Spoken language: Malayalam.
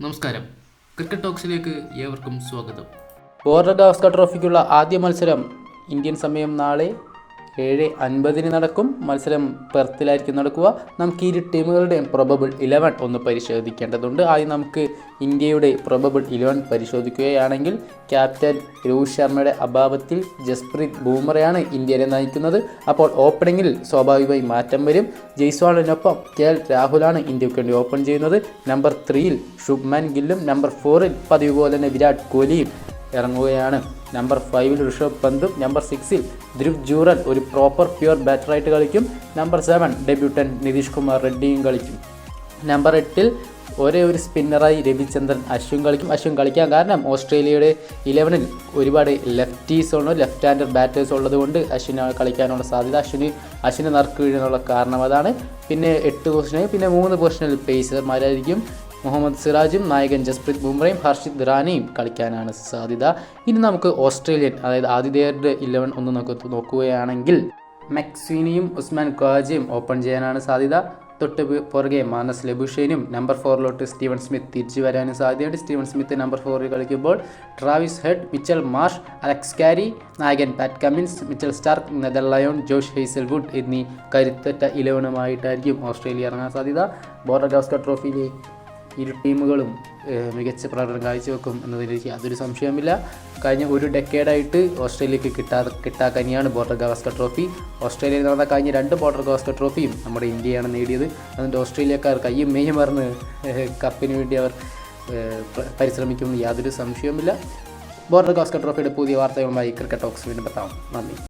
നമസ്കാരം. ക്രിക്കറ്റ് ടോക്സിലേക്ക് ഏവർക്കും സ്വാഗതം. ബോർഡർ ഗവാസ്കർ ട്രോഫിക്കുള്ള ആദ്യ മത്സരം ഇന്ത്യൻ സമയം നാളെ 7:50 നടക്കും. മത്സരം പെർത്തിലായിരിക്കും നടക്കുക. നമുക്ക് ഇരു ടീമുകളുടെയും പ്രൊബബിൾ 11 ഒന്ന് പരിശോധിക്കേണ്ടതുണ്ട്. ആദ്യം നമുക്ക് ഇന്ത്യയുടെ പ്രൊബബിൾ 11 പരിശോധിക്കുകയാണെങ്കിൽ ക്യാപ്റ്റൻ രോഹിത് ശർമ്മയുടെ അഭാവത്തിൽ ജസ്പ്രീത് ബൂമറയാണ് ഇന്ത്യയെ നയിക്കുന്നത്. അപ്പോൾ ഓപ്പണിങ്ങിൽ സ്വാഭാവികമായി മാറ്റം വരും. ജയ്സ്വാളിനൊപ്പം KL രാഹുലാണ് ഇന്ത്യക്ക് വേണ്ടി ഓപ്പൺ ചെയ്യുന്നത്. നമ്പർ 3-ൽ ശുഭ്മാൻ ഗില്ലും നമ്പർ 4-ൽ പതിവ് പോലെ തന്നെ വിരാട് കോഹ്ലിയും ഇറങ്ങുകയാണ്. നമ്പർ 5-ൽ ഋഷഭ് പന്തും നമ്പർ 6-ൽ ധ്രുവ് ജൂറൽ ഒരു പ്രോപ്പർ പ്യുവർ ബാറ്ററായിട്ട് കളിക്കും. നമ്പർ 7 ഡെബ്യൂട്ടൻ നിതീഷ് കുമാർ റെഡ്ഡിയും കളിക്കും. നമ്പർ 8-ൽ ഒരേ ഒരു സ്പിന്നറായി രവിചന്ദ്രൻ അശ്വിൻ കളിക്കും. അശ്വിൻ കളിക്കാൻ കാരണം ഓസ്ട്രേലിയയുടെ 11-ൽ ഒരുപാട് ലെഫ്റ്റ് ഹാൻഡർ ബാറ്റേഴ്സ് ഉള്ളത് കൊണ്ട് അശ്വിന് കളിക്കാനുള്ള സാധ്യത. അശ്വിന് നറുക്ക് വീഴുന്നുള്ള കാരണം അതാണ്. പിന്നെ 8 പൊസിഷനിൽ പിന്നെ 3 പൊസിഷനിൽ പേസർമാരായിരിക്കും. മുഹമ്മദ് സിറാജും നായകൻ ജസ്പ്രീത് ബുംറയും ഹർഷിത് റാനയും കളിക്കാനാണ് സാധ്യത. ഇനി നമുക്ക് ഓസ്ട്രേലിയൻ അതായത് ആതിഥേയരുടെ 11 ഒന്ന് നോക്കുകയാണെങ്കിൽ മക്സ്വീനിയും ഉസ്മാൻ ഖ്വാജയും ഓപ്പൺ ചെയ്യാനാണ് സാധ്യത. തൊട്ട് പുറകെ മാനസ് ലബുഷേനും നമ്പർ 4-ലോട്ട് സ്റ്റീവൻ സ്മിത്ത് തിരിച്ചു വരാനും സാധ്യതയുണ്ട്. സ്റ്റീവൻ സ്മിത്ത് നമ്പർ 4-ൽ കളിക്കുമ്പോൾ Travis Head, Mitchell Marsh, Alex Carey, നായകൻ Pat Cummins, Mitchell Starc, Nathan Lyon, Josh Hazlewood എന്നീ കരുത്തറ്റ 11 ഓസ്ട്രേലിയ ഇറങ്ങാൻ സാധ്യത. ബോർഡർ ഗവാസ്കർ ട്രോഫിയിലെ ഇരു ടീമുകളും മികച്ച പ്രകടനം കാഴ്ചവെക്കും എന്നതിൽ യാതൊരു സംശയവുമില്ല. കഴിഞ്ഞ ഒരു ഡെക്കേഡായിട്ട് ഓസ്ട്രേലിയക്ക് കിട്ടാക്കനിയാണ് ബോർഡർ ഗവാസ്കർ ട്രോഫി. ഓസ്ട്രേലിയയിൽ നടന്ന കഴിഞ്ഞ 2 ബോർഡർ ഗവാസ്കർ ട്രോഫിയും നമ്മുടെ ഇന്ത്യയാണ് നേടിയത്. അതുകൊണ്ട് ഓസ്ട്രേലിയക്കാർ കയ്യും മെയ്യും മറന്ന് കപ്പിന് വേണ്ടി അവർ പരിശ്രമിക്കുമെന്ന് യാതൊരു സംശയവുമില്ല. ബോർഡർ ഗവാസ്കർ ട്രോഫിയുടെ പുതിയ വാർത്തകളുമായി ക്രിക്കറ്റ് ടോക്സ് വീണ്ടും എത്താം. നന്ദി.